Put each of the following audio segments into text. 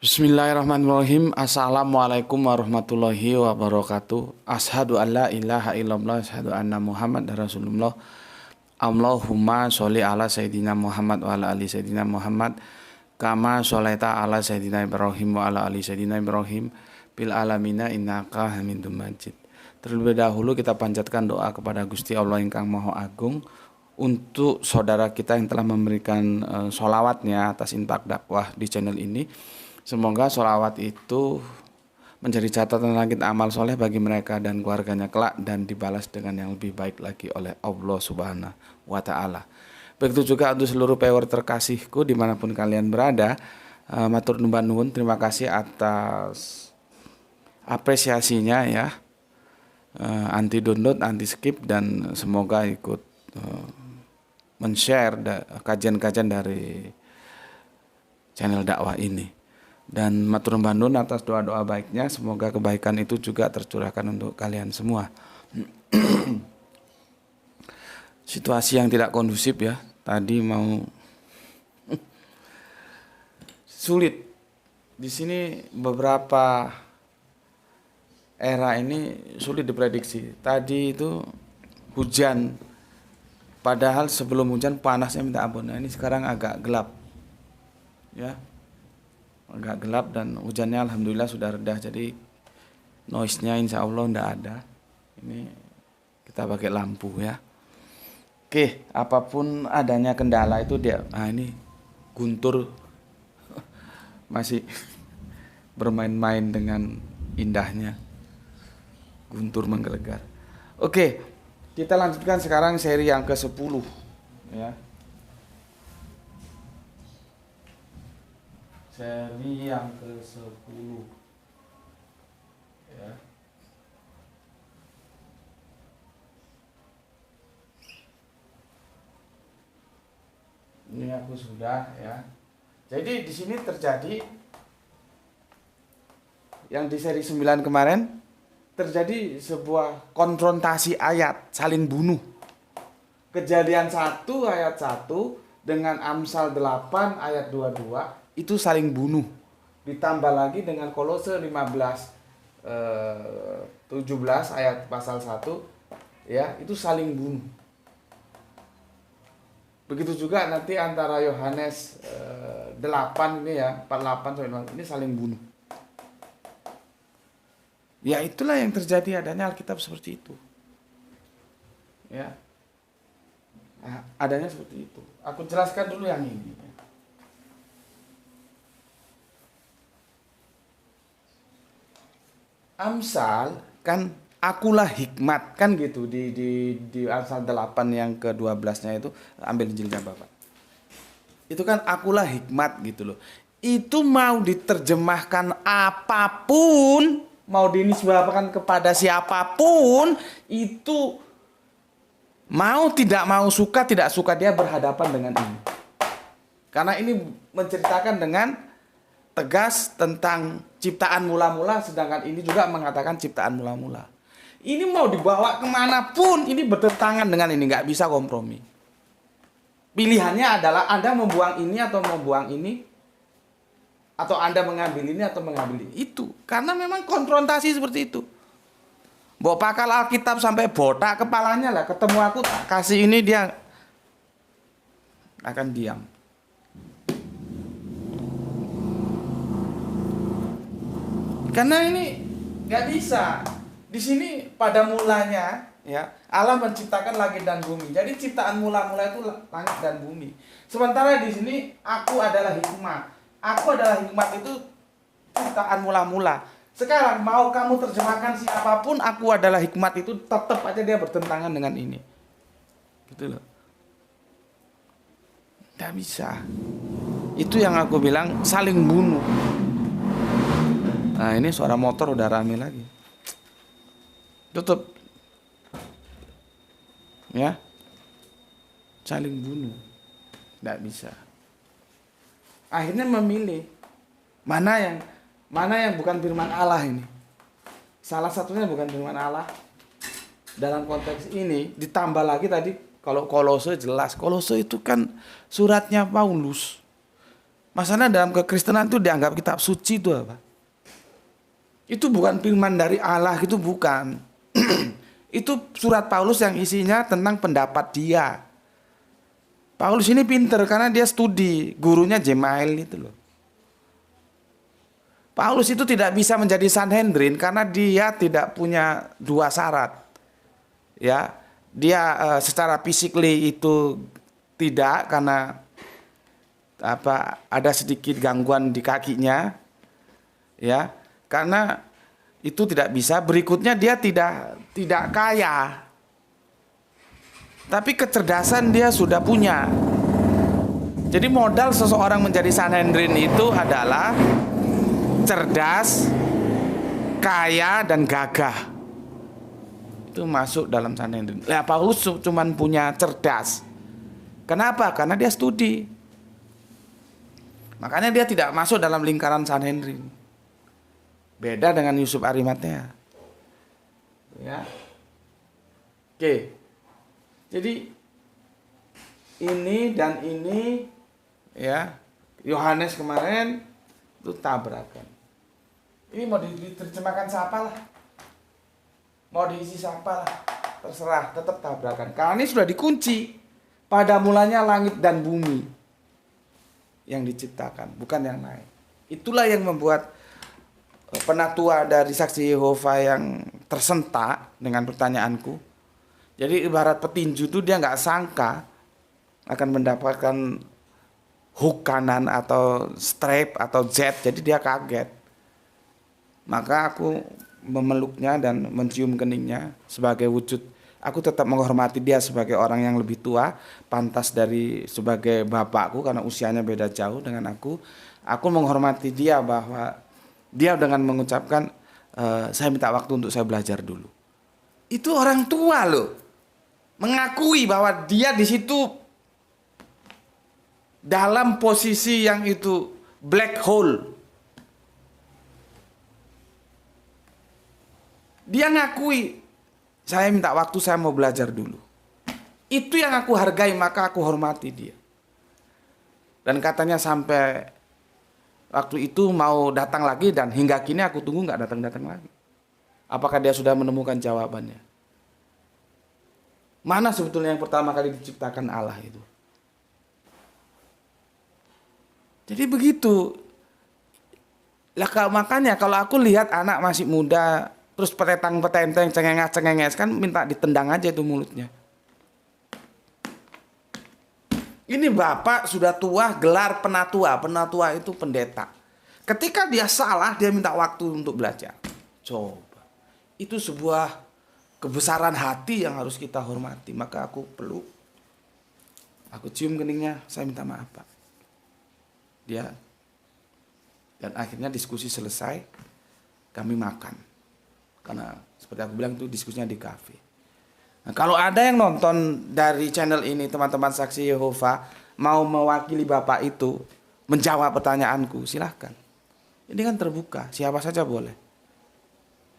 Bismillahirrahmanirrahim. Assalamualaikum warahmatullahi wabarakatuh. Ashadu an la ilaha illallah, ashadu anna Muhammad Rasulullah. Allahumma sholli ala Sayyidina Muhammad wa ala ali Sayyidina Muhammad kama sholaita ala Sayyidina Ibrahim wa ala ali Sayyidina Ibrahim bil alamina innaka hamidum majid. Terlebih dahulu kita panjatkan doa kepada Gusti Allah ingkang Maha Agung untuk saudara kita yang telah memberikan sholawatnya atas infak dakwah di channel ini. Semoga sholawat itu menjadi catatan langit amal soleh bagi mereka dan keluarganya kelak dan dibalas dengan yang lebih baik lagi oleh Allah Subhanahu wa Ta'ala. Begitu juga untuk seluruh pewer terkasihku dimanapun kalian berada. Matur nuwun, terima kasih atas apresiasinya ya. Anti download, anti skip, dan semoga ikut men-share kajian-kajian dari channel dakwah ini. Dan matur nuwun atas doa-doa baiknya, semoga kebaikan itu juga tercurahkan untuk kalian semua. Situasi yang tidak kondusif ya, tadi mau sulit. Di sini beberapa era ini sulit diprediksi. Tadi itu hujan, padahal sebelum hujan panasnya minta ampun. Nah, ini sekarang agak gelap, ya. Agak gelap dan hujannya alhamdulillah sudah reda, jadi noise-nya insya Allah tidak ada. Ini kita pakai lampu ya. Oke, apapun adanya kendala itu dia. Nah ini Guntur masih bermain-main dengan indahnya. Guntur menggelegar. Oke, kita lanjutkan sekarang seri yang ke-10 ya. Seri yang ke-10 ya. Ini aku sudah ya. Jadi di sini terjadi yang di seri 9 kemarin terjadi sebuah konfrontasi ayat, saling bunuh. Kejadian 1 ayat 1 dengan Amsal 8 ayat 22 itu saling bunuh. Ditambah lagi dengan Kolose 17 ayat pasal 1 ya, itu saling bunuh. Begitu juga nanti antara Yohanes 8 ini ya, 48 sampai ini saling bunuh. Ya itulah yang terjadi, adanya Alkitab seperti itu. Ya. Nah, adanya seperti itu. Aku jelaskan dulu yang ini. Amsal kan akulah hikmat kan gitu di Amsal 8 yang ke-12-nya itu, ambil Injilnya Bapak. Itu kan akulah hikmat gitu loh. Itu mau diterjemahkan apapun, mau dinisbahkan kepada siapapun, itu mau tidak mau, suka tidak suka dia berhadapan dengan ini. Karena ini menceritakan dengan tegas tentang ciptaan mula-mula, sedangkan ini juga mengatakan ciptaan mula-mula. Ini mau dibawa kemanapun, ini bertentangan dengan ini, nggak bisa kompromi. Pilihannya adalah Anda membuang ini atau membuang ini, atau Anda mengambil ini atau mengambil itu. Karena memang konfrontasi seperti itu. Bawa pakal Alkitab sampai botak kepalanya lah, ketemu aku tak kasih ini, dia akan diam. Karena ini nggak bisa. Di sini pada mulanya ya Allah menciptakan langit dan bumi. Jadi ciptaan mula-mula itu langit dan bumi. Sementara di sini aku adalah hikmat. Aku adalah hikmat itu ciptaan mula-mula. Sekarang mau kamu terjemahkan siapapun, aku adalah hikmat itu tetap aja dia bertentangan dengan ini. Gitu loh. Nggak bisa. Itu yang aku bilang saling bunuh. Nah ini suara motor udah rame lagi. Tutup. Ya. Saling bunuh. Tidak bisa. Akhirnya memilih. Mana yang bukan firman Allah ini. Salah satunya bukan firman Allah. Dalam konteks ini ditambah lagi tadi, kalau Kolose jelas. Kolose itu kan suratnya Paulus. Masalahnya dalam kekristenan itu dianggap kitab suci itu apa? Itu bukan firman dari Allah, itu bukan. Itu surat Paulus yang isinya tentang pendapat dia. Paulus ini pinter karena dia studi, gurunya Jemail itu loh. Paulus itu tidak bisa menjadi Sanhedrin karena dia tidak punya dua syarat. Ya, dia secara physically itu tidak, karena ada sedikit gangguan di kakinya. Ya, karena itu tidak bisa. Berikutnya dia tidak kaya. Tapi kecerdasan dia sudah punya. Jadi modal seseorang menjadi Sanhedrin itu adalah cerdas, kaya, dan gagah. Itu masuk dalam Sanhedrin. Nah, Paulus cuman punya cerdas. Kenapa? Karena dia studi. Makanya dia tidak masuk dalam lingkaran Sanhedrin. Beda dengan Yusuf Arimatea. Ya. Oke. Jadi ini dan ini, ya, Yohanes kemarin itu tabrakan. Ini mau diterjemahkan siapa lah, mau diisi siapa lah, terserah, tetap tabrakan. Karena ini sudah dikunci. Pada mulanya langit dan bumi yang diciptakan, bukan yang lain. Itulah yang membuat penatua dari Saksi Yehova yang tersentak dengan pertanyaanku. Jadi ibarat petinju itu dia nggak sangka akan mendapatkan hook kanan atau strap atau jet, jadi dia kaget. Maka aku memeluknya dan mencium keningnya sebagai wujud. Aku tetap menghormati dia sebagai orang yang lebih tua, pantas dari sebagai bapakku karena usianya beda jauh dengan aku. Aku menghormati dia bahwa dia dengan mengucapkan, saya minta waktu untuk saya belajar dulu. Itu orang tua loh, mengakui bahwa dia di situ dalam posisi yang itu black hole. Dia ngakui, saya minta waktu, saya mau belajar dulu. Itu yang aku hargai, maka aku hormati dia. Dan katanya sampai waktu itu mau datang lagi, dan hingga kini aku tunggu nggak datang-datang lagi. Apakah dia sudah menemukan jawabannya? Mana sebetulnya yang pertama kali diciptakan Allah itu? Jadi begitu. Lah makanya kalau aku lihat anak masih muda terus petentang-petenteng, cengenges-cengenges, kan minta ditendang aja itu mulutnya. Ini bapak sudah tua, gelar penatua. Penatua itu pendeta. Ketika dia salah, dia minta waktu untuk belajar. Coba. Itu sebuah kebesaran hati yang harus kita hormati. Maka aku peluk. Aku cium keningnya, saya minta maaf Pak. Dia. Dan akhirnya diskusi selesai. Kami makan. Karena seperti aku bilang itu diskusinya di kafe. Nah, kalau ada yang nonton dari channel ini, teman-teman Saksi Yehova, mau mewakili Bapak itu menjawab pertanyaanku, silahkan. Ini kan terbuka, siapa saja boleh.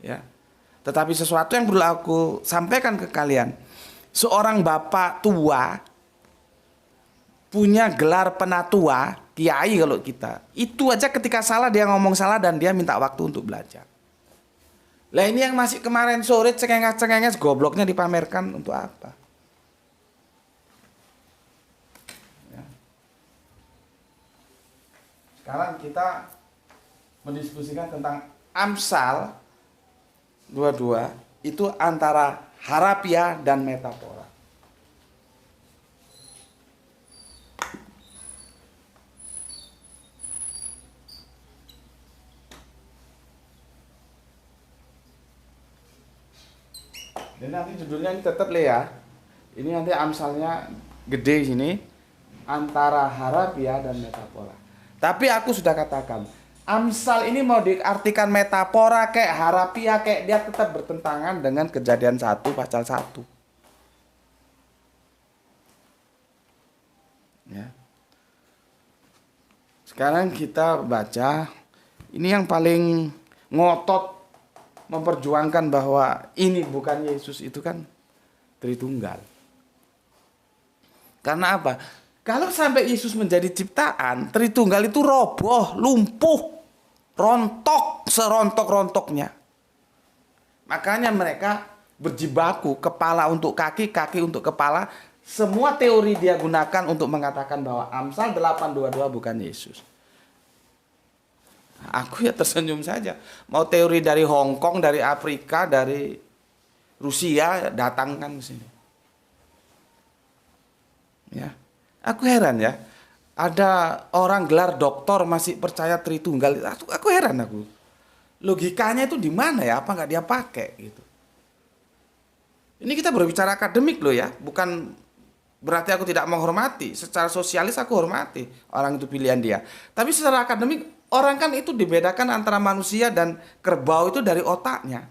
Ya. Tetapi sesuatu yang perlu aku sampaikan ke kalian, seorang bapak tua punya gelar penatua, kiai kalau kita, itu aja ketika salah dia ngomong salah dan dia minta waktu untuk belajar. Lah ini yang masih kemarin sore cengenges-cengenges, gobloknya dipamerkan untuk apa? Ya. Sekarang kita mendiskusikan tentang Amsal 22 itu antara harafiah dan metafora. Dan nanti judulnya ini tetap ya. Ini nanti Amsalnya gede sini, antara harafiah dan metafora. Tapi aku sudah katakan, Amsal ini mau diartikan metafora kayak harafiah kayak, dia tetap bertentangan dengan Kejadian 1 pasal 1. Ya. Sekarang kita baca, ini yang paling ngotot memperjuangkan bahwa ini bukan Yesus, itu kan Tritunggal. Karena apa? Kalau sampai Yesus menjadi ciptaan, Tritunggal itu roboh, lumpuh, rontok, serontok-rontoknya. Makanya mereka berjibaku, kepala untuk kaki, kaki untuk kepala. Semua teori dia gunakan untuk mengatakan bahwa Amsal 8:22 bukan Yesus. Aku ya tersenyum saja. Mau teori dari Hong Kong, dari Afrika, dari Rusia, datangkan ke sini. Ya. Aku heran ya, ada orang gelar doktor masih percaya Tritunggal. Aku heran aku. Logikanya itu di mana ya? Apa nggak dia pakai gitu? Ini kita berbicara akademik loh ya, bukan berarti aku tidak menghormati. Secara sosialis aku hormati orang itu pilihan dia. Tapi secara akademik orang kan itu dibedakan antara manusia dan kerbau itu dari otaknya.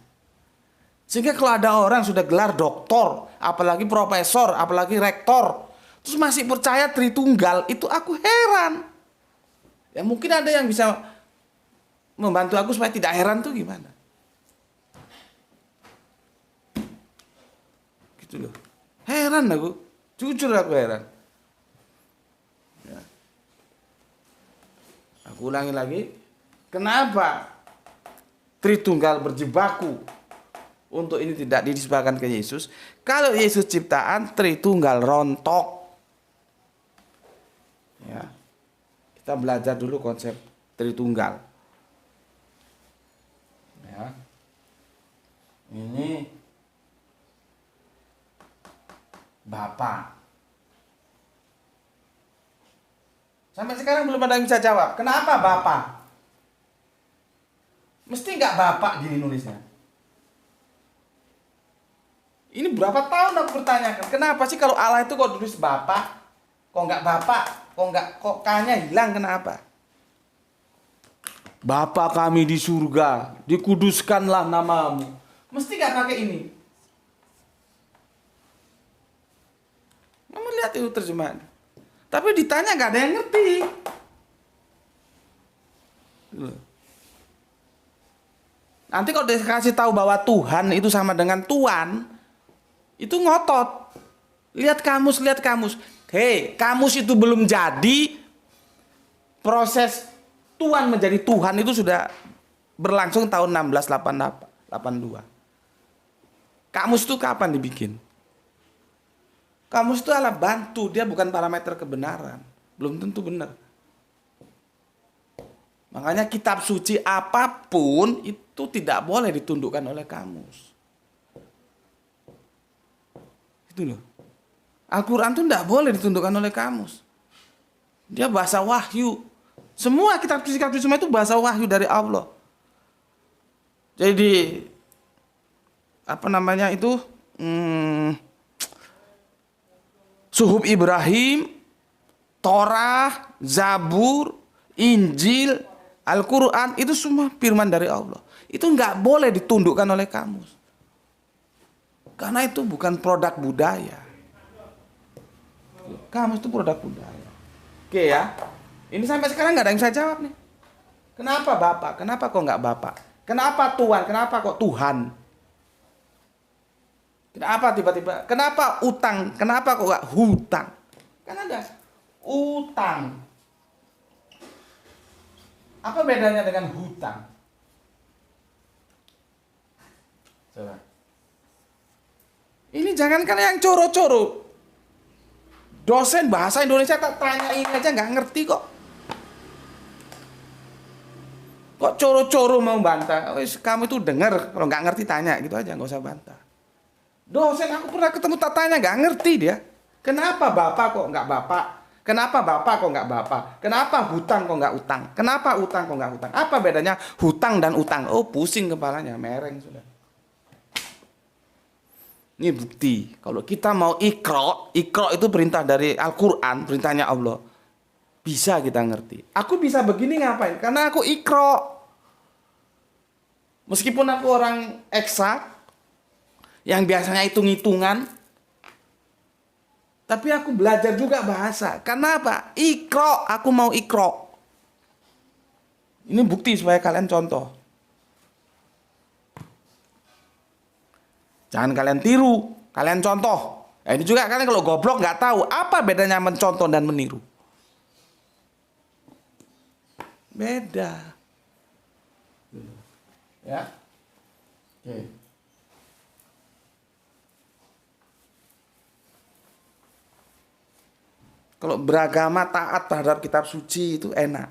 Sehingga kalau ada orang sudah gelar doktor, apalagi profesor, apalagi rektor, terus masih percaya Tritunggal, itu aku heran. Ya mungkin ada yang bisa membantu aku supaya tidak heran tuh gimana? Gitu loh. Heran aku. Jujur aku heran. Ya. Aku ulangi lagi. Kenapa Tritunggal berjibaku untuk ini tidak dinisbahkan ke Yesus? Kalau Yesus ciptaan, Tritunggal rontok. Ya. Kita belajar dulu konsep Tritunggal. Ya. Ini Bapa. Sampai sekarang belum ada yang bisa jawab. Kenapa Bapa? Mesti nggak Bapak gini nulisnya. Ini berapa tahun aku bertanyakan. Kenapa sih kalau Allah itu kok tulis Bapak? Kok nggak Bapak? Kok K-nya hilang, kenapa? Bapa kami di surga, dikuduskanlah namamu. Mesti nggak pakai ini. Kamu lihat itu terjemahan. Tapi ditanya nggak ada yang ngerti. Nanti kalau dikasih tahu bahwa Tuhan itu sama dengan Tuan, itu ngotot. Lihat kamus, lihat kamus. Hei, kamus itu belum jadi. Proses Tuhan menjadi Tuhan itu sudah berlangsung tahun 1682. Kamus itu kapan dibikin? Kamus itu alat bantu, dia bukan parameter kebenaran. Belum tentu benar. Makanya kitab suci apapun itu tidak boleh ditundukkan oleh kamus. Itu loh. Al-Quran itu tidak boleh ditundukkan oleh kamus. Dia bahasa wahyu. Semua kitab suci semua itu bahasa wahyu dari Allah. Jadi apa namanya itu? Suhuf Ibrahim, Torah, Zabur, Injil, Al-Quran itu semua firman dari Allah. Itu nggak boleh ditundukkan oleh kamus. Karena itu bukan produk budaya. Kamus itu produk budaya. Oke ya. Ini sampai sekarang nggak ada yang saya jawab nih. Kenapa Bapak? Kenapa kok nggak Bapak? Kenapa Tuhan? Kenapa kok Tuhan? Kenapa tiba-tiba? Kenapa utang? Kenapa kok nggak hutang? Kan ada utang. Apa bedanya dengan hutang? Coba. Ini jangankan yang coro-coro. Dosen bahasa Indonesia tak tanya ini aja nggak ngerti kok. Kok coro-coro mau bantah? Oh, kamu itu dengar, kalau nggak ngerti tanya gitu aja, nggak usah bantah. Dosen aku pernah ketemu tak tanya nggak ngerti dia. Kenapa Bapak kok nggak Bapak? Kenapa Bapak kok nggak Bapak? Kenapa hutang kok nggak utang? Kenapa utang kok nggak utang? Apa bedanya hutang dan utang? Oh pusing kepalanya, mereng sudah. Ini bukti. Kalau kita mau ikro itu perintah dari Al-Quran, perintahnya Allah. Bisa kita ngerti. Aku bisa begini ngapain? Karena aku ikro. Meskipun aku orang eksak, yang biasanya hitung-hitungan, tapi aku belajar juga bahasa. Karena apa? Ikro, aku mau ikro. Ini bukti supaya kalian contoh. Jangan kalian tiru, kalian contoh. Nah, ini juga kan kalau goblok nggak tahu apa bedanya mencontoh dan meniru. Beda. Ya. Oke. Kalau beragama taat terhadap kitab suci itu enak.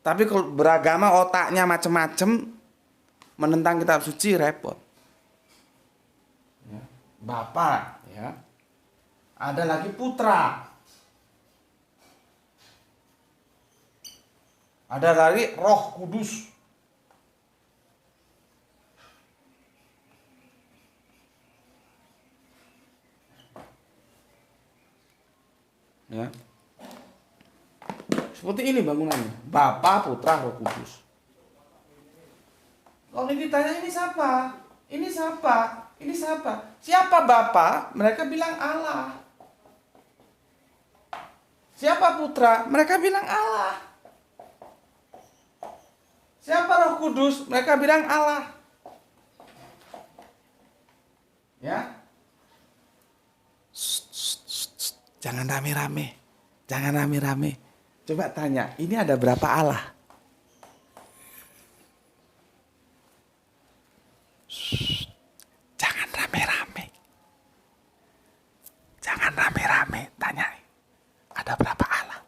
Tapi kalau beragama otaknya macem-macem menentang kitab suci repot. Ya. Bapak, ya. Ada lagi putra. Ada lagi Roh Kudus. Ya. Seperti ini bangunannya. Bapa, Putra, Roh Kudus. Kalau ini ditanya ini siapa? Ini siapa? Ini siapa? Siapa Bapa? Mereka bilang Allah. Siapa Putra? Mereka bilang Allah. Siapa Roh Kudus? Mereka bilang Allah. Ya. Jangan rame-rame. Jangan rame-rame. Coba tanya, ini ada berapa Allah? Jangan rame-rame. Jangan rame-rame. Tanya, ada berapa Allah?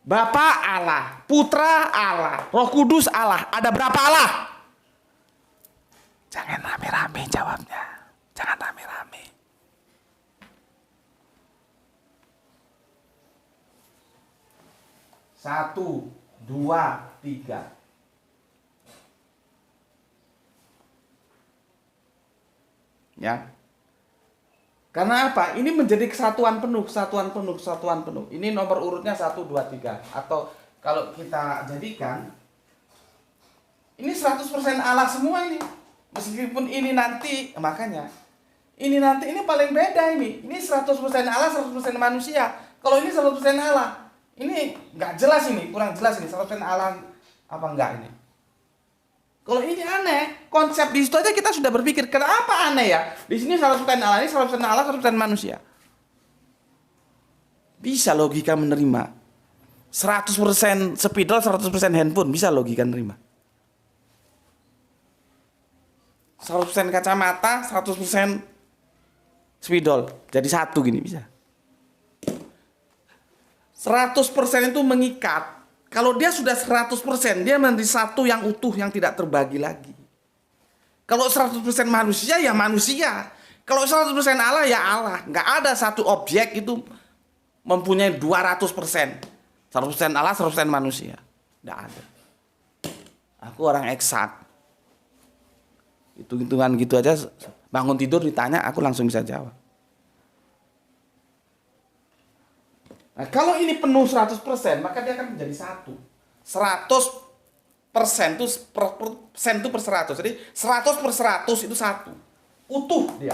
Bapa Allah, Putra Allah, Roh Kudus Allah. Ada berapa Allah? Jangan rame-rame jawabnya. Jangan rame-rame. Satu, dua, tiga. Ya. Karena apa? Ini menjadi kesatuan penuh, kesatuan penuh, kesatuan penuh. Ini nomor urutnya 1, 2, 3. Atau kalau kita jadikan, ini 100% Allah semua ini. Meskipun ini nanti, makanya, ini nanti, ini paling beda ini. Ini 100% Allah, 100% manusia. Kalau ini 100% Allah. Ini nggak jelas ini, kurang jelas ini 100% Allah apa enggak ini. Kalau ini aneh, konsep di situ aja kita sudah berpikir, kenapa aneh ya? Di sini 100% Allah, ini 100% Allah, 100% manusia. Bisa logika menerima. 100% spidol, 100% handphone, bisa logika menerima. 100% kacamata, 100% spidol. Jadi satu gini bisa. 100% itu mengikat. Kalau dia sudah 100%, dia menjadi satu yang utuh, yang tidak terbagi lagi. Kalau 100% manusia, ya manusia. Kalau 100% Allah, ya Allah. Nggak ada satu objek itu mempunyai 200%. 100% Allah, 100% manusia. Nggak ada. Aku orang eksak. Hitung-hitungan gitu aja, bangun tidur ditanya, aku langsung bisa jawab. Nah, kalau ini penuh 100%, maka dia akan menjadi satu. 100% itu persen itu per 100. Jadi 100 per 100 itu satu. Utuh dia.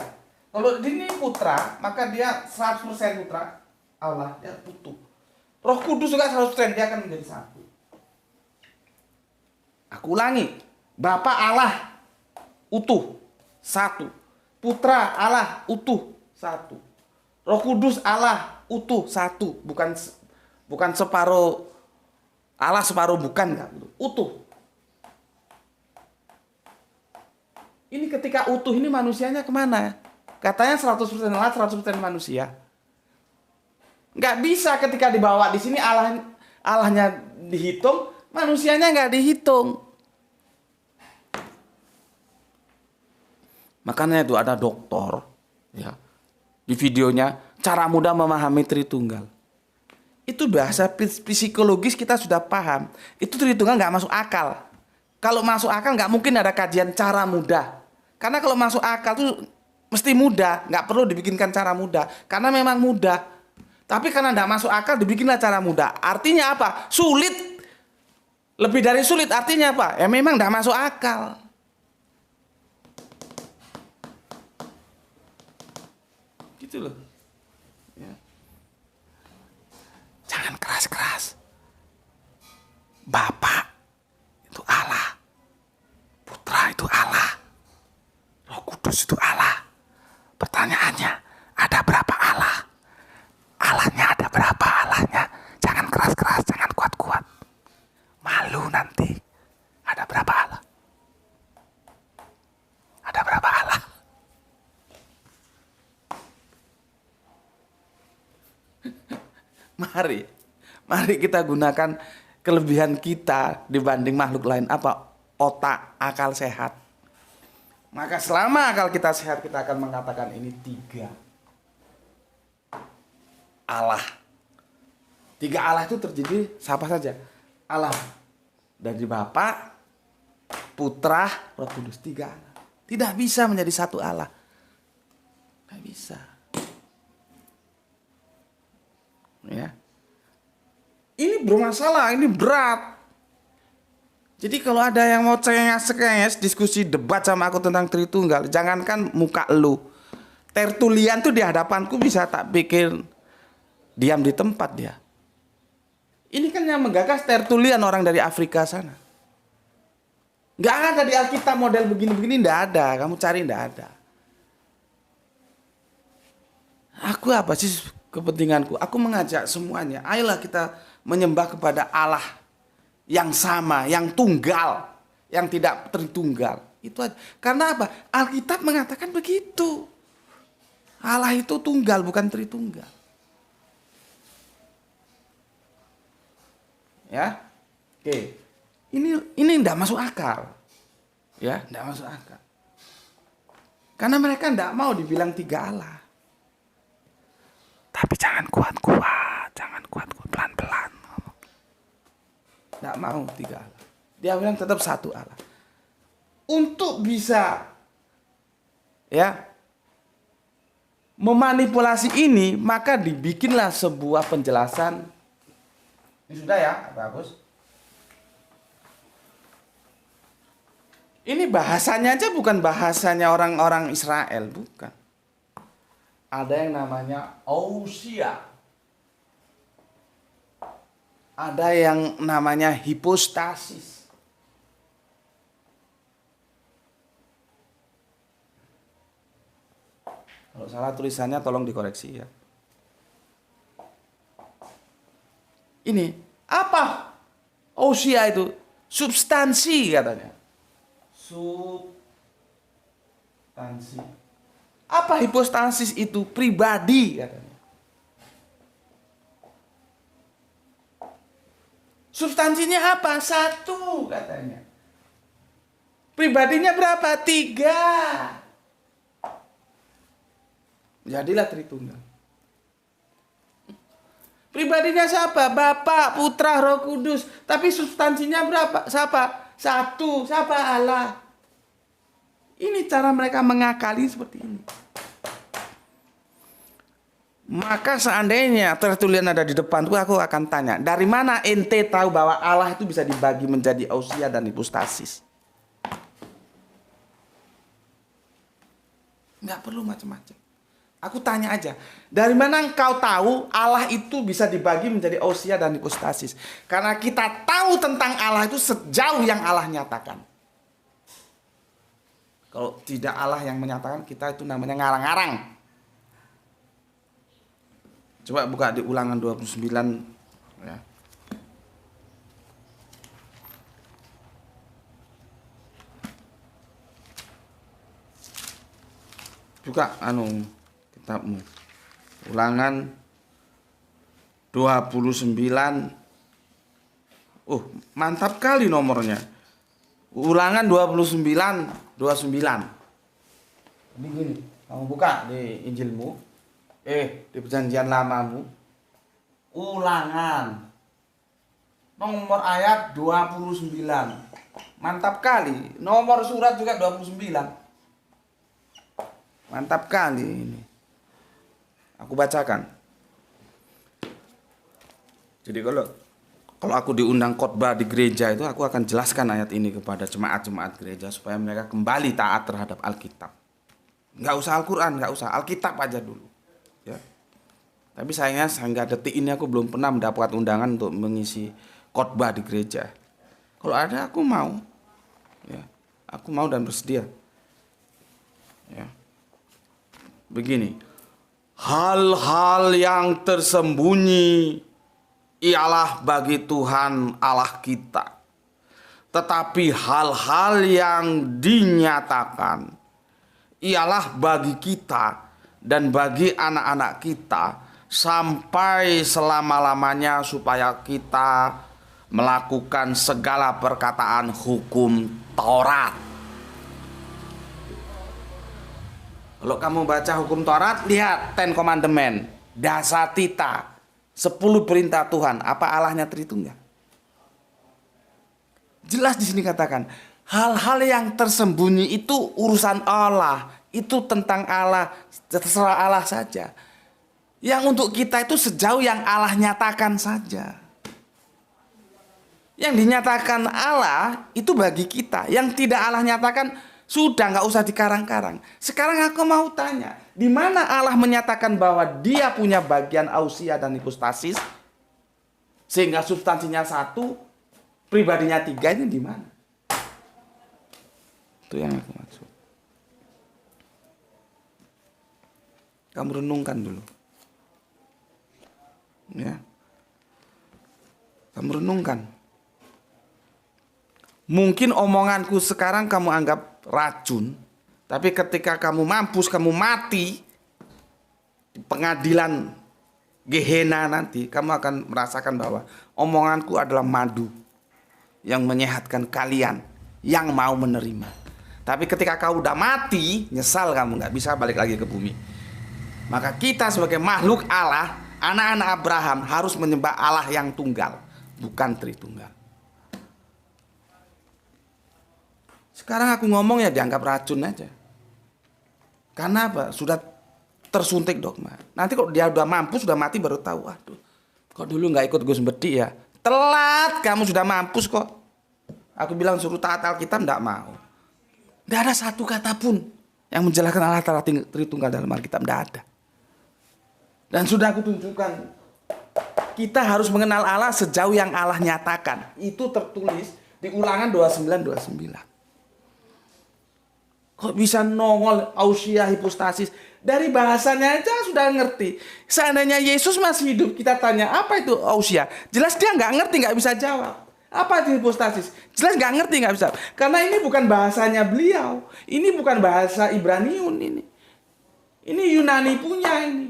Kalau ini putra, maka dia 100% putra Allah, dia utuh. Roh Kudus juga 100%, dia akan menjadi satu. Aku ulangi. Bapa Allah utuh, satu. Putra Allah utuh, satu. Roh Kudus Allah utuh, satu. Bukan separuh Allah, separuh bukan, enggak. Utuh. Ini ketika utuh ini manusianya kemana? Katanya 100% Allah, 100% manusia. Nggak bisa ketika dibawa di sini Allahnya dihitung, manusianya nggak dihitung. Makanya itu ada dokter, ya, di videonya cara mudah memahami Tritunggal. Itu bahasa psikologis kita sudah paham. Itu Tritunggal nggak masuk akal. Kalau masuk akal nggak mungkin ada kajian cara mudah. Karena kalau masuk akal tuh mesti mudah, nggak perlu dibikinkan cara mudah. Karena memang mudah. Tapi karena nggak masuk akal dibikinlah cara mudah. Artinya apa? Sulit. Lebih dari sulit artinya apa? Ya memang nggak masuk akal. Gitu loh. Ya. Jangan keras-keras. Bapak itu Allah. Putra itu Allah. Roh Kudus itu Allah. Pertanyaan Mari kita gunakan kelebihan kita dibanding makhluk lain. Apa? Otak, akal sehat. Maka selama akal kita sehat, kita akan mengatakan ini 3 Allah. 3 Allah itu terjadi siapa saja? Allah dari Bapa, Putra, Roh Kudus. 3 Allah. Tidak bisa menjadi 1 Allah. Tidak bisa. Ya. Ini bermasalah, ini berat. Jadi kalau ada yang mau cengenges diskusi debat sama aku tentang Tritunggal, jangankan muka lu. Tertulian tuh di hadapanku bisa tak pikir diam di tempat dia. Ini kan yang menggagas Tertulian orang dari Afrika sana. Nggak ada di Alkitab model begini-begini, nggak ada. Kamu cari nggak ada. Aku apa sih kepentinganku? Aku mengajak semuanya. Ayolah kita menyembah kepada Allah yang sama, yang tunggal, yang tidak tritunggal. Itu aja. Karena apa? Alkitab mengatakan begitu. Allah itu tunggal, bukan tritunggal. Ya, oke. Ini tidak masuk akal, ya, tidak masuk akal. Karena mereka tidak mau dibilang 3 Allah. Tapi jangan kuat-kuat, pelan-pelan. Tidak mau 3 Allah. Dia bilang tetap 1 Allah. Untuk bisa, ya, memanipulasi ini, maka dibikinlah sebuah penjelasan. Ini sudah ya, bagus. Ini bahasanya aja bukan bahasanya orang-orang Israel, bukan. Ada yang namanya ousia. Ada yang namanya hipostasis. Kalau salah tulisannya tolong dikoreksi ya. Ini apa? Ousia itu substansi katanya. Substansi. Apa hipostasis itu? Pribadi katanya. Substansinya apa? 1 katanya. Pribadinya berapa? 3. Jadilah Tritunggal. Pribadinya siapa? Bapa, Putra, Roh Kudus. Tapi substansinya berapa? Siapa? 1. Siapa? Allah. Ini cara mereka mengakali seperti ini. Maka seandainya Tertulian ada di depan, aku akan tanya, dari mana ente tahu bahwa Allah itu bisa dibagi menjadi ousia dan hipostasis? Nggak perlu macam-macam. Aku tanya aja, dari mana engkau tahu Allah itu bisa dibagi menjadi ousia dan hipostasis? Karena kita tahu tentang Allah itu sejauh yang Allah nyatakan. Kalau tidak Allah yang menyatakan, kita itu namanya ngarang-ngarang. Coba buka di Ulangan 29 ya. Buka kitabmu. Ulangan 29. Mantap kali nomornya. Ulangan 29. Ini gini, kamu buka di Injilmu. Di perjanjian lamamu. Ulangan nomor ayat 29. Mantap kali. Nomor surat juga 29. Mantap kali ini. Aku bacakan. Jadi kalau aku diundang khotbah di gereja itu, aku akan jelaskan ayat ini kepada jemaat-jemaat gereja supaya mereka kembali taat terhadap Alkitab. Nggak usah Al-Quran, nggak usah Alkitab aja dulu. Ya. Tapi sayangnya hingga detik ini aku belum pernah mendapat undangan untuk mengisi khotbah di gereja. Kalau ada aku mau. Ya. Aku mau dan bersedia. Ya. Begini. Hal-hal yang tersembunyi ialah bagi Tuhan Allah kita. Tetapi hal-hal yang dinyatakan ialah bagi kita dan bagi anak-anak kita sampai selama-lamanya supaya kita melakukan segala perkataan hukum Taurat. Kalau kamu baca hukum Taurat, lihat Ten Commandment, Dasatita, 10 perintah Tuhan. Apa Allahnya Tritunggal? Jelas di sini katakan, hal-hal yang tersembunyi itu urusan Allah. Itu tentang Allah, terserah Allah saja. Yang untuk kita itu sejauh yang Allah nyatakan saja. Yang dinyatakan Allah itu bagi kita. Yang tidak Allah nyatakan sudah nggak usah dikarang-karang. Sekarang aku mau tanya, di mana Allah menyatakan bahwa Dia punya bagian ausia dan hipostasis, sehingga substansinya satu, pribadinya 3, ini di mana? Itu yang aku maksud. Kamu renungkan dulu. Ya. Kamu renungkan. Mungkin omonganku sekarang kamu anggap racun, tapi ketika kamu mampus, kamu mati di pengadilan Gehenna nanti, kamu akan merasakan bahwa omonganku adalah madu yang menyehatkan kalian yang mau menerima. Tapi ketika kau udah mati, nyesal kamu, nggak bisa balik lagi ke bumi. Maka kita sebagai makhluk Allah, anak-anak Abraham, harus menyembah Allah yang tunggal, bukan Tritunggal. Sekarang aku ngomong ya dianggap racun aja. Karena apa? Sudah tersuntik dogma. Nanti kalau dia udah mampus, sudah mati baru tahu. Waduh, kok dulu nggak ikut Gus Bedi ya? Telat, kamu sudah mampus kok. Aku bilang suruh taat Alkitab, nggak mau. Nggak ada satu kata pun yang menjelaskan Allah Ta'ala Tritunggal dalam Alkitab, nggak ada. Dan sudah aku tunjukkan, kita harus mengenal Allah sejauh yang Allah nyatakan. Itu tertulis di Ulangan 29:29. Kok bisa nongol ausia hipostasis? Dari bahasanya aja sudah ngerti. Seandainya Yesus masih hidup, kita tanya apa itu ausia? Jelas dia nggak ngerti, nggak bisa jawab. Apa itu hipostasis? Jelas nggak ngerti, nggak bisa. Karena ini bukan bahasanya beliau. Ini bukan bahasa Ibraniun ini. Ini Yunani punya ini.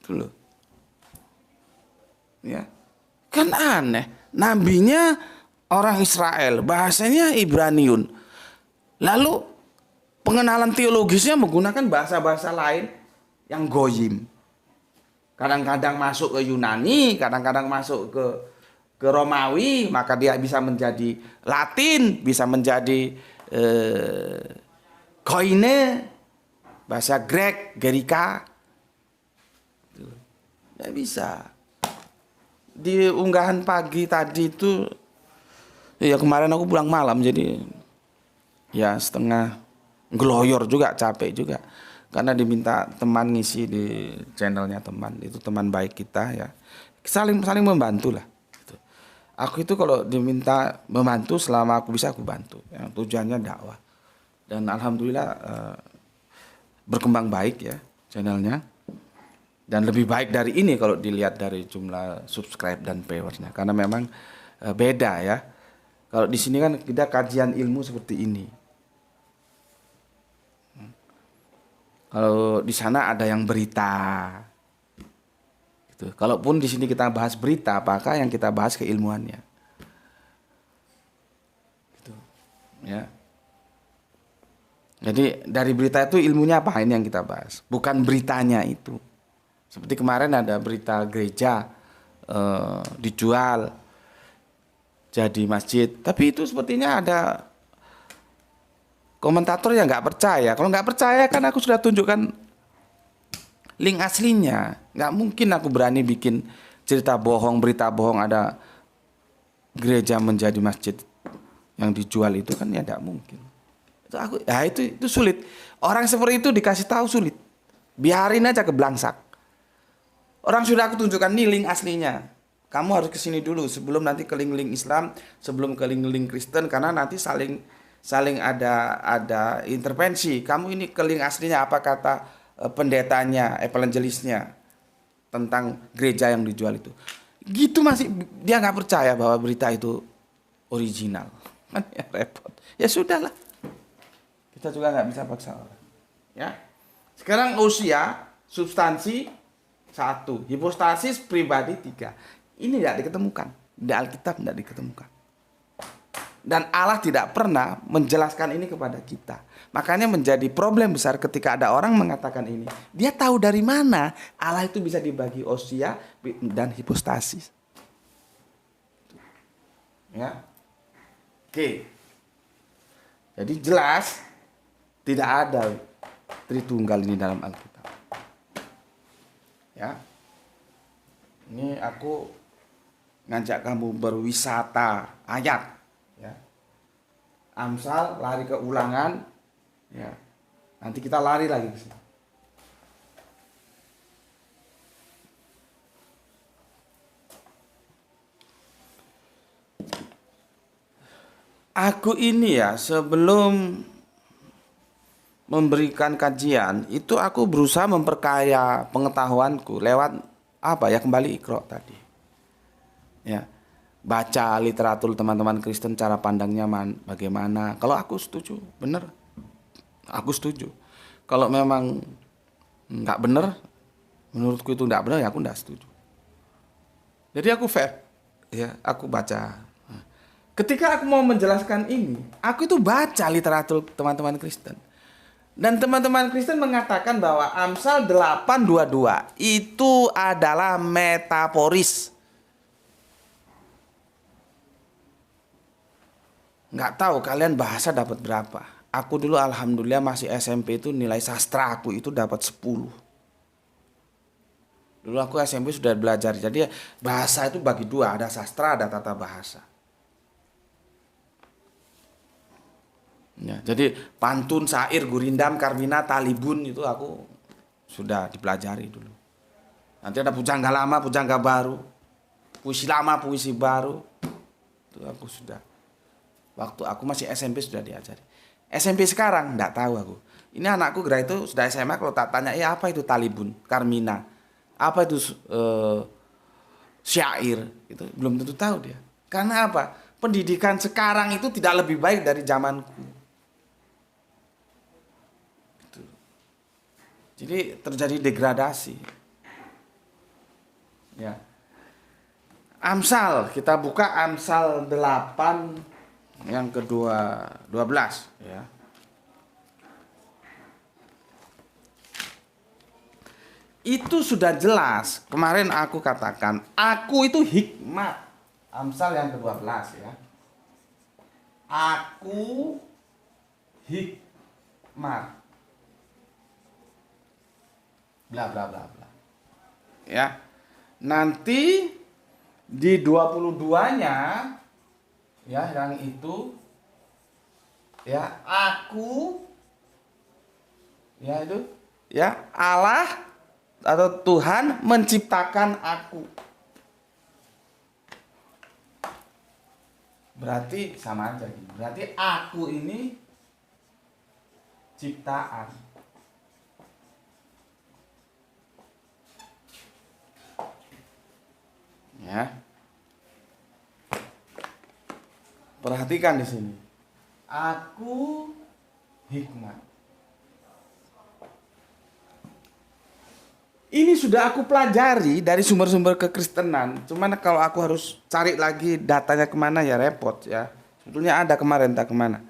Itu loh. Ya. Kan aneh. Nabinya orang Israel, bahasanya Ibraniun. Lalu pengenalan teologisnya menggunakan bahasa-bahasa lain yang goyim. Kadang-kadang masuk ke Yunani, kadang-kadang masuk ke Romawi, maka dia bisa menjadi Latin, bisa menjadi Koine, bahasa Grek, Gerika. Ya bisa. Di unggahan pagi tadi itu, ya kemarin aku pulang malam, jadi ya setengah geloyor juga, capek juga. Karena diminta teman ngisi di channelnya teman, itu teman baik kita ya. Saling membantu lah. Gitu. Aku itu kalau diminta membantu, selama aku bisa aku bantu. Yang tujuannya dakwah. Dan alhamdulillah berkembang baik ya channelnya. Dan lebih baik dari ini kalau dilihat dari jumlah subscribe dan viewersnya. Karena memang beda ya. Kalau di sini kan kita kajian ilmu seperti ini. Kalau di sana ada yang berita. Gitu. Kalaupun di sini kita bahas berita, apakah yang kita bahas keilmuannya? Gitu. Ya. Jadi dari berita itu ilmunya apa? Ini yang kita bahas. Bukan beritanya itu. Seperti kemarin ada berita gereja dijual jadi masjid. Tapi itu sepertinya ada komentator yang nggak percaya. Kalau nggak percaya kan aku sudah tunjukkan link aslinya. Nggak mungkin aku berani bikin cerita bohong, berita bohong ada gereja menjadi masjid yang dijual itu kan ya nggak mungkin. Itu sulit. Orang seperti itu dikasih tahu sulit. Biarin aja keblangsak. Orang sudah aku tunjukkan nih link aslinya. Kamu harus kesini dulu sebelum nanti ke link Islam, sebelum ke link Kristen, karena nanti saling ada intervensi. Kamu ini ke link aslinya, apa kata pendetanya, evangelisnya tentang gereja yang dijual itu. Gitu masih dia nggak percaya bahwa berita itu original. Kan ya repot. Ya sudahlah. Kita juga nggak bisa paksa orang. Ya. Sekarang usia, substansi 1, hipostasis pribadi 3. Ini tidak diketemukan. Di Alkitab tidak diketemukan. Dan Allah tidak pernah menjelaskan ini kepada kita. Makanya menjadi problem besar ketika ada orang mengatakan ini. Dia tahu dari mana Allah itu bisa dibagi usia dan hipostasis. Ya. Oke. Jadi jelas tidak ada Tritunggal ini dalam Alkitab. Ya. Ini aku ngajak kamu berwisata ayat. Ya. Amsal lari ke Ulangan. Ya. Nanti kita lari lagi ke sini. Aku ini ya sebelum memberikan kajian itu aku berusaha memperkaya pengetahuanku lewat apa ya, kembali Iqra tadi. Ya. Baca literatur teman-teman Kristen, cara pandangnya bagaimana. Kalau aku setuju, bener. Aku setuju. Kalau memang nggak bener, menurutku itu nggak benar, ya aku nggak setuju. Jadi aku fair, ya aku baca. Ketika aku mau menjelaskan ini, aku itu baca literatur teman-teman Kristen. Dan teman-teman Kristen mengatakan bahwa Amsal 8:22 itu adalah metaforis. Nggak tahu kalian bahasa dapat berapa. Aku dulu alhamdulillah masih SMP itu nilai sastra aku itu dapat 10. Dulu aku SMP sudah belajar. Jadi bahasa itu bagi dua, ada sastra, ada tata bahasa. Ya, jadi pantun, syair, gurindam, karmina, talibun itu aku sudah dipelajari dulu. Nanti ada pujangga lama, pujangga baru, puisi lama, puisi baru. Itu aku sudah. Waktu aku masih SMP sudah diajari. SMP sekarang enggak tahu aku. Ini anakku gerak itu sudah SMA, kalau tak tanya, apa itu talibun, karmina, apa itu syair, itu belum tentu tahu dia. Karena apa? Pendidikan sekarang itu tidak lebih baik dari zamanku. Jadi terjadi degradasi. Ya. Amsal, kita buka Amsal 8 yang kedua 12 ya. Itu sudah jelas. Kemarin aku katakan, aku itu hikmat. Amsal yang ke-12 ya. Aku hikmat. Bla bla bla bla. Ya. Nanti di 22-nya ya yang itu ya, aku ya itu ya, Allah atau Tuhan menciptakan aku. Berarti sama aja gitu. Berarti aku ini ciptaan. Ya. Perhatikan di sini. Aku hikmat. Ini sudah aku pelajari dari sumber-sumber kekristenan. Cuman kalau aku harus cari lagi datanya kemana ya repot ya. Sebetulnya ada kemarin, tak kemana.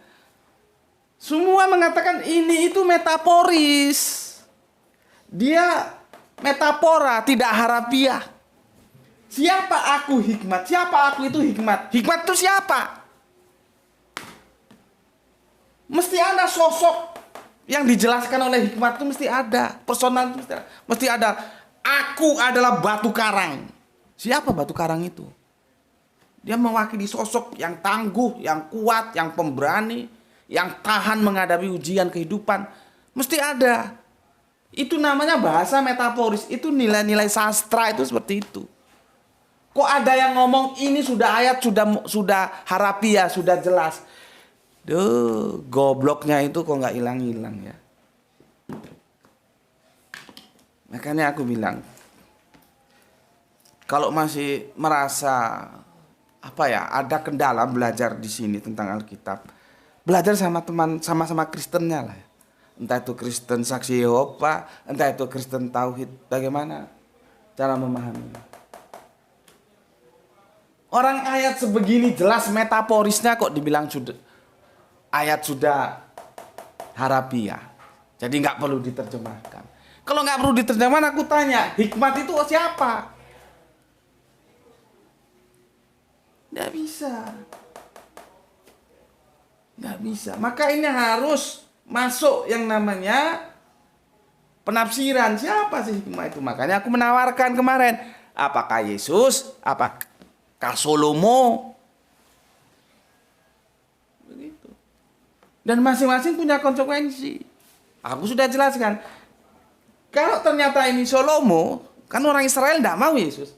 Semua mengatakan ini itu metaforis. Dia metafora, tidak harafiah. Siapa aku hikmat? Siapa aku itu hikmat? Hikmat itu siapa? Mesti ada sosok yang dijelaskan oleh hikmat itu, mesti ada. Personal itu mesti ada. Aku adalah batu karang. Siapa batu karang itu? Dia mewakili sosok yang tangguh, yang kuat, yang pemberani, yang tahan menghadapi ujian kehidupan. Mesti ada. Itu namanya bahasa metaforis. Itu nilai-nilai sastra itu seperti itu. Kok ada yang ngomong ini sudah ayat, sudah harafiah, sudah jelas. Duh, gobloknya itu kok nggak hilang-hilang ya. Makanya aku bilang, kalau masih merasa ada kendala belajar di sini tentang Alkitab, belajar sama teman, sama-sama Kristennya lah ya. entah itu Kristen Saksi Yehova, entah itu Kristen Tauhid. Bagaimana cara memahaminya? Orang ayat sebegini jelas metaforisnya kok dibilang sudah ayat sudah harafiah. Jadi nggak perlu diterjemahkan. Kalau nggak perlu diterjemahkan, aku tanya, hikmat itu siapa? Nggak bisa. Nggak bisa. Maka ini harus masuk yang namanya penafsiran. Siapa sih hikmah itu? Makanya aku menawarkan kemarin. Apakah Yesus? Apakah Salomo? Begitu. Dan masing-masing punya konsekuensi. Aku sudah jelaskan. Kalau ternyata ini Salomo, kan orang Israel tidak mau Yesus.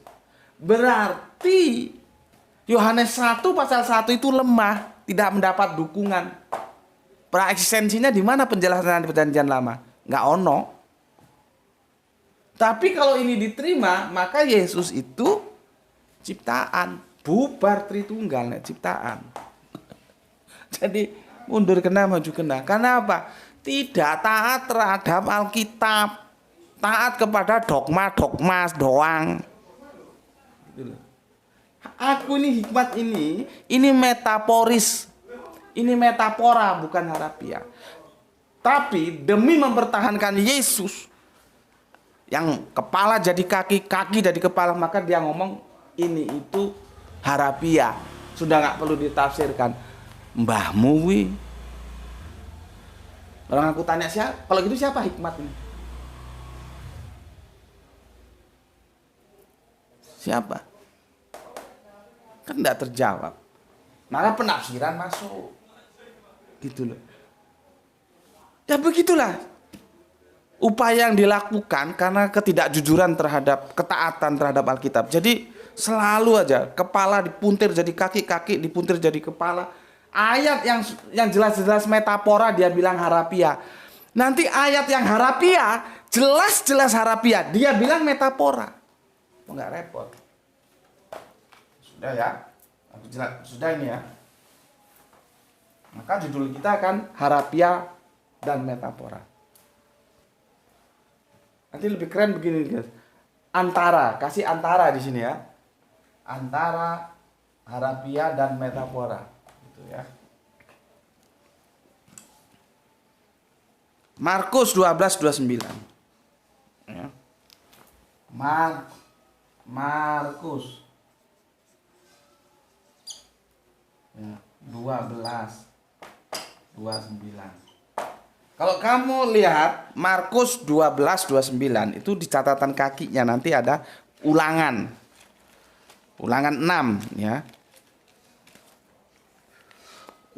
Berarti Yohanes 1 pasal 1 itu lemah. Tidak mendapat dukungan. Praeksistensinya di mana penjelasan perjanjian lama? Nggak ono. Tapi kalau ini diterima, maka Yesus itu ciptaan. Bubar Tritunggal, ciptaan. Jadi mundur kena, maju kena. Karena apa? Tidak taat terhadap Alkitab. Taat kepada dogma-dogma doang. Gitu loh. Aku ini hikmat ini metaforis. Ini metafora bukan harafiah. Tapi demi mempertahankan Yesus yang kepala jadi kaki, kaki jadi kepala, maka dia ngomong ini itu harafiah. Sudah nggak perlu ditafsirkan. Mbahmu wi. Orang aku tanya siapa? Kalau gitu siapa hikmat ini? Siapa? Kan tidak terjawab. Maka penafsiran masuk. Gitu loh. Ya begitulah. Upaya yang dilakukan karena ketidakjujuran terhadap ketaatan terhadap Alkitab. Jadi selalu aja kepala dipuntir jadi kaki, kaki dipuntir jadi kepala. Ayat yang jelas-jelas metafora dia bilang harafiah. Nanti ayat yang harafiah jelas-jelas harafiah dia bilang metafora. Enggak repot. Sudah ya, sudah ini ya. Maka judul kita kan harafiah dan metafora. Nanti lebih keren begini guys. Antara, kasih antara di sini ya. Antara harafiah dan metafora. Gitu ya. Markus 12:29. Ya. Markus ya, 12:29. Kalau kamu lihat Markus 12:29 itu di catatan kakinya nanti ada ulangan. Ulangan 6 ya.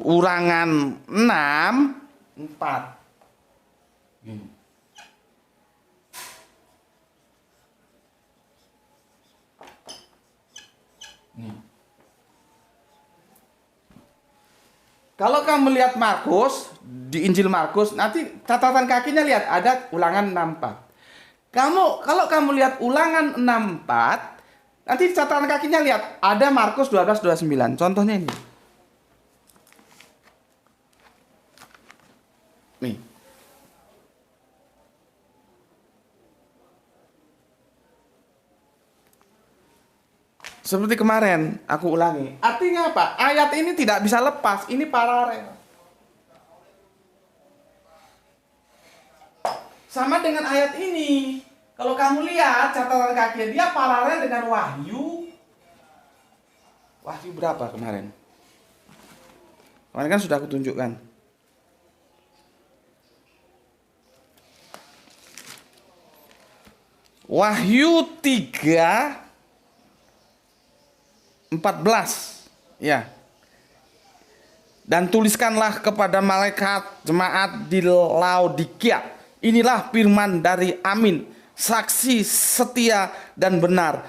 Ulangan 6 4. Gini. Nih. Kalau kamu lihat Markus, di Injil Markus, nanti catatan kakinya lihat ada ulangan 64. Kalau kamu lihat ulangan 64, nanti catatan kakinya lihat ada Markus 12:29. Contohnya ini. Nih. Seperti kemarin, aku ulangi. Artinya apa? Ayat ini tidak bisa lepas. Ini paralel. Sama dengan ayat ini. Kalau kamu lihat catatan kaki dia paralel dengan Wahyu. Wahyu berapa kemarin? Kemarin kan sudah aku tunjukkan. Wahyu 3:14 ya. Dan tuliskanlah kepada malaikat jemaat di Laodikia, inilah firman dari Amin, saksi setia dan benar,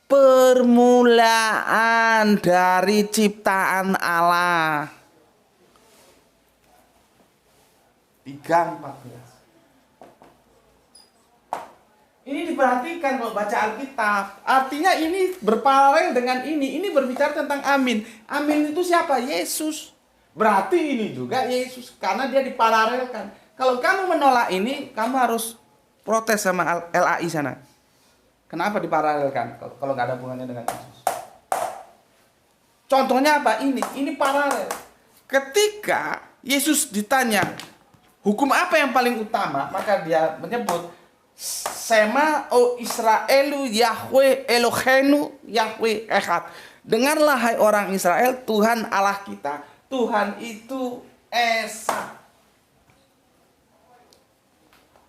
permulaan dari ciptaan Allah. 3:14. Ini diperhatikan kalau baca Alkitab. Artinya ini berparalel dengan ini. Ini berbicara tentang Amin. Amin itu siapa? Yesus. Berarti ini juga Yesus. Karena dia diparalelkan. Kalau kamu menolak ini, kamu harus protes sama LAI sana. Kenapa diparalelkan kalau nggak ada hubungannya dengan Yesus? Contohnya apa? Ini paralel. Ketika Yesus ditanya, hukum apa yang paling utama? Maka dia menyebut, Sema o Israelu Yahweh Elohenu Yahweh Echad. Dengarlah hai orang Israel, Tuhan Allah kita, Tuhan itu Esa.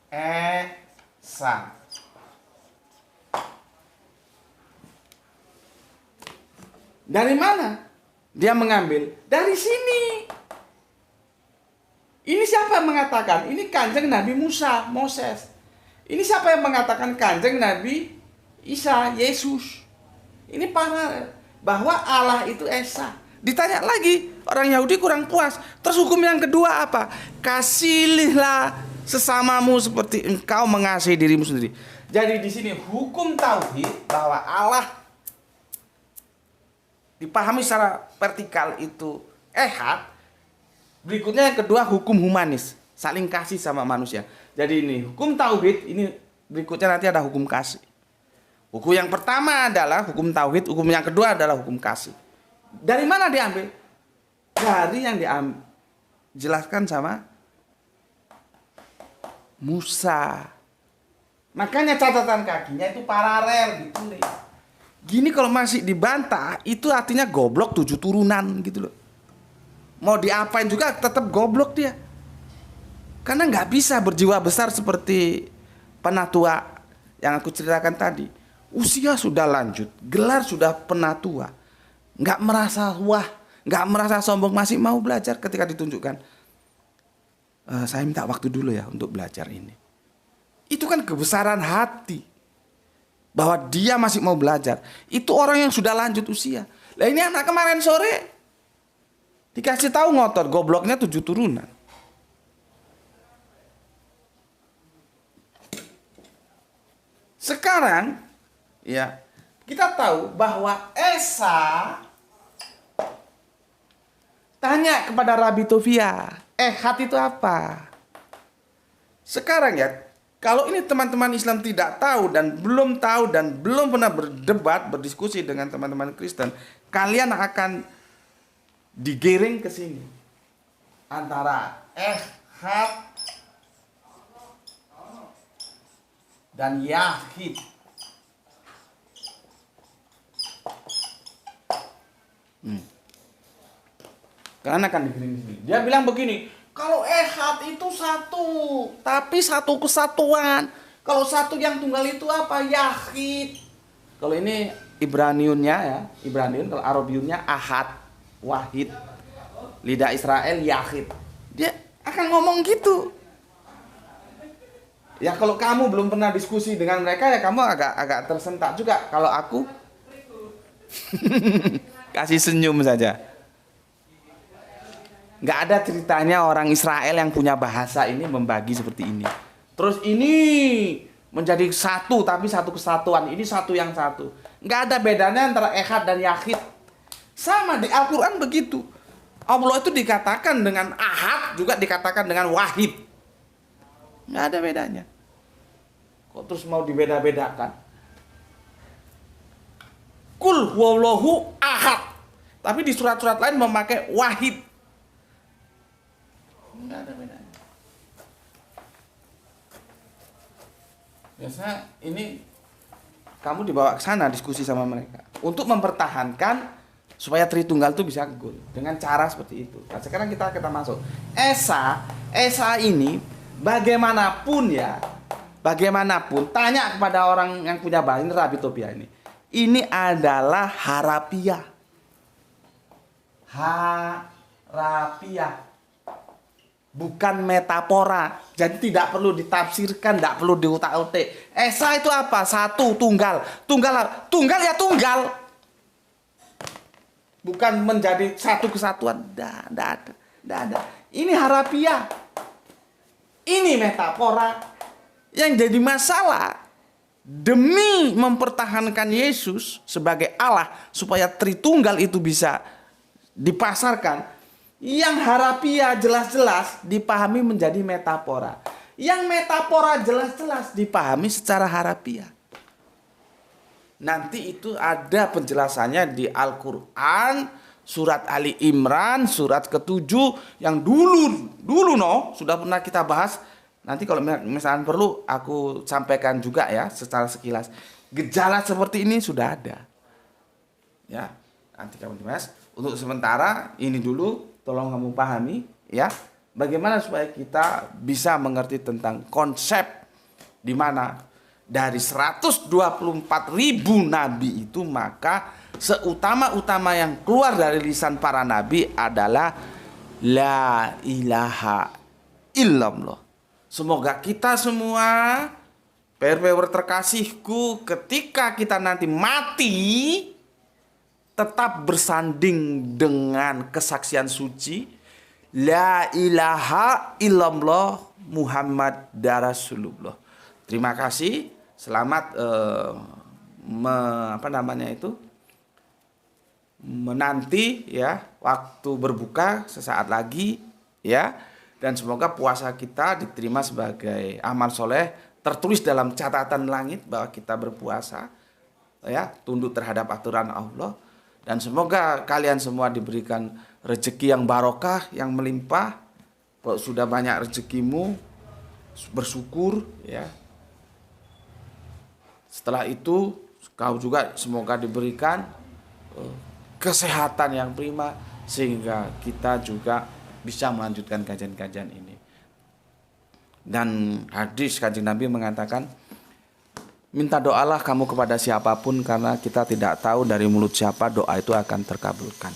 Esa. Dari mana dia mengambil? Dari sini. Ini siapa yang mengatakan? Ini Kanjeng Nabi Musa, Moses. Ini siapa yang mengatakan? Kanjeng Nabi Isa, Yesus. Ini paralel bahwa Allah itu Esa. Ditanya lagi, orang Yahudi kurang puas. Terus hukum yang kedua apa? Kasihilah sesamamu seperti engkau mengasihi dirimu sendiri. Jadi di sini hukum tauhid bahwa Allah dipahami secara vertikal itu ehad. Berikutnya yang kedua hukum humanis, saling kasih sama manusia. Jadi ini hukum tauhid, ini berikutnya nanti ada hukum kasih. Hukum yang pertama adalah hukum tauhid, hukum yang kedua adalah hukum kasih. Dari mana diambil? Dari yang dijelaskan sama Musa. Makanya catatan kakinya itu paralel ditulis. Gini kalau masih dibantah, itu artinya goblok 7 turunan gitu loh. Mau diapain juga tetap goblok dia. Karena nggak bisa berjiwa besar seperti penatua yang aku ceritakan tadi. Usia sudah lanjut, gelar sudah penatua. Nggak merasa wah, nggak merasa sombong, masih mau belajar ketika ditunjukkan. Saya minta waktu dulu ya untuk belajar ini. Itu kan kebesaran hati. Bahwa dia masih mau belajar. Itu orang yang sudah lanjut usia. Lah ini anak kemarin sore dikasih tahu ngotot, gobloknya 7 turunan. Sekarang ya, kita tahu bahwa Esa tanya kepada Rabi Tovia, ehad itu apa? Sekarang ya, kalau ini teman-teman Islam tidak tahu dan belum pernah berdebat, berdiskusi dengan teman-teman Kristen, kalian akan digiring ke sini antara ehad dan yahid. Karena akan digiring sini. Dia bilang begini, kalau ehad itu satu, tapi satu kesatuan. Kalau satu yang tunggal itu apa? Yahid. Kalau ini Ibraniunnya ya, Ibraniun. Kalau Arabiunnya ahad, wahid. Lidah Israel yahid. Dia akan ngomong gitu. Ya kalau kamu belum pernah diskusi dengan mereka ya kamu agak tersentak juga. Kalau aku kasih senyum saja. Nggak ada ceritanya orang Israel yang punya bahasa ini membagi seperti ini. Terus ini menjadi satu tapi satu kesatuan. Ini satu yang satu. Nggak ada bedanya antara ehad dan yahid. Sama di Al-Quran begitu. Allah itu dikatakan dengan ahad juga dikatakan dengan wahid. Nggak ada bedanya. Kok terus mau dibeda-bedakan? Kul huwallahu ahad. Tapi di surat-surat lain memakai wahid. Nggak ada bedanya. Biasanya ini kamu dibawa ke sana diskusi sama mereka untuk mempertahankan supaya Tritunggal itu bisa goal dengan cara seperti itu. Nah, sekarang kita masuk. Esa ini bagaimanapun tanya kepada orang yang punya bahasa ini, Rabi Tovia ini. Ini adalah harapiah. Harapiah. Bukan metafora. Jadi tidak perlu ditafsirkan, tidak perlu diutak-utik. Esa itu apa? Satu, tunggal. Tunggal ya tunggal. Bukan menjadi satu kesatuan. Tidak ada. Ini harapiah. Ini metafora. Yang jadi masalah, demi mempertahankan Yesus sebagai Allah supaya Tritunggal itu bisa dipasarkan, Yang harafiah jelas-jelas dipahami menjadi metafora. Yang metafora jelas-jelas dipahami secara harafiah. Nanti itu ada penjelasannya di Al-Quran, surat Ali Imran, surat ke-7 yang dulu sudah pernah kita bahas. Nanti kalau misalnya perlu aku sampaikan juga ya secara sekilas. Gejala seperti ini sudah ada. Ya, nanti kamu dibahas. Untuk sementara ini dulu tolong kamu pahami ya. Bagaimana supaya kita bisa mengerti tentang konsep di mana dari 124.000 nabi itu, maka seutama-utama yang keluar dari lisan para nabi adalah la ilaha illallah. Semoga kita semua, PRPW terkasihku, ketika kita nanti mati tetap bersanding dengan kesaksian suci la ilaha illallah Muhammad Rasulullah. Terima kasih. Selamat menanti ya waktu berbuka sesaat lagi ya, dan semoga puasa kita diterima sebagai amal soleh tertulis dalam catatan langit bahwa kita berpuasa ya, tunduk terhadap aturan Allah, dan semoga kalian semua diberikan rezeki yang barokah, yang melimpah. Kalau sudah banyak rezekimu, bersyukur ya. Setelah itu kau juga semoga diberikan kesehatan yang prima sehingga kita juga bisa melanjutkan kajian-kajian ini. Dan hadis Kanjeng Nabi mengatakan, minta doalah kamu kepada siapapun karena kita tidak tahu dari mulut siapa doa itu akan terkabulkan.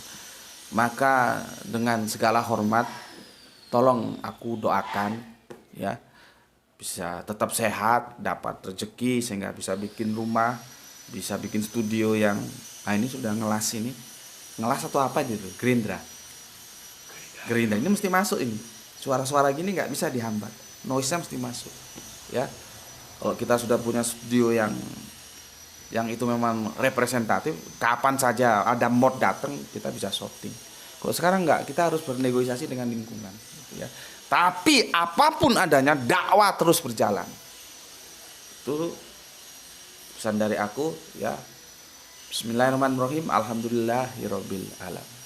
Maka dengan segala hormat tolong aku doakan ya, bisa tetap sehat, dapat rezeki sehingga bisa bikin rumah, bisa bikin studio yang ini sudah ngelas ini. Ngelas atau apa gitu? Gerindra ini mesti masuk ini. Suara-suara gini nggak bisa dihambat. Noise-nya mesti masuk. Ya. Kalau kita sudah punya studio yang itu memang representatif, kapan saja ada mod datang kita bisa shooting. Kalau sekarang nggak, kita harus bernegosiasi dengan lingkungan gitu ya. Tapi apapun adanya, dakwah terus berjalan. Itu pesan dari aku ya. Bismillahirrahmanirrahim. Alhamdulillahirabbil alamin.